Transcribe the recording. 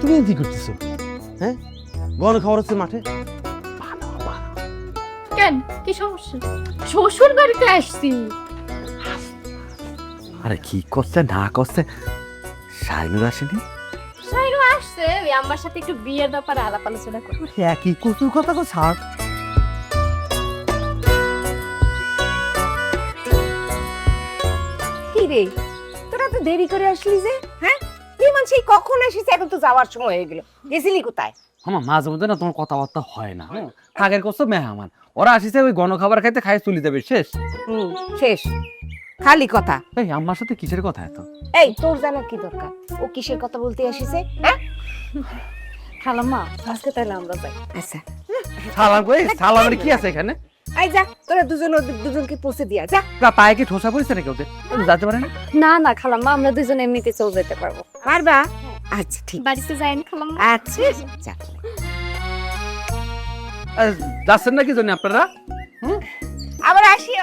তুমি কি করতেছো? হ্যাঁ, গণ খাবার হচ্ছে মাঠে। কেন কি সমস্যা? শ্বশুর বাড়িতে আসছি। আরে কি করছে না করছে, শাইনুর আসেনি? সাইরো আসছে, ওই আমার সাথে একটু বিয়ের ব্যাপারে আলাপ আলোচনা করবে। হ্যাঁ, কি কচুর কথা কো ছাড়। কি রে, তোরা তো দেরি করে আসলি যে? হ্যাঁ, তুই সেই কখন আসিস, এখন তো যাওয়ার সময় হয়ে গেল। গেছিলি কোথায়? আমার মাঝে মধ্যে না তোমার কথাবার্তা হয় না। আগের করছো মেহমান, ওরা আসিছে ওই গণখাবার খাইতে খাই চলে যাবে, শেষ। শেষ, খালি কথা। এই আমার সাথে কিসের কথা এত? এই তোর জানার কি দরকার ও কিসের কথা বলতে আসিছে? হ্যাঁ, খালাম্মা আজকে তাহলে আমরা যাই। আচ্ছা সালাম কই, সালামের কি আছে এখানে? আই যা, তোরা দুজন ওদের দুজনকে পৌঁছে দিয়া যা। না পায়ে কি ঠোসা পড়েছে নাকি ওদের? যেতে পারে না? না না খালাম্মা, আমরা দুজন এমনিতে চলে যেতে পারবো। পারবা? আচ্ছা ঠিক, বাড়িতে যাইন খালাম্মা। আচ্ছা যা। যাচ্ছেন নাকি জানি আপনারা? আবার আসিও।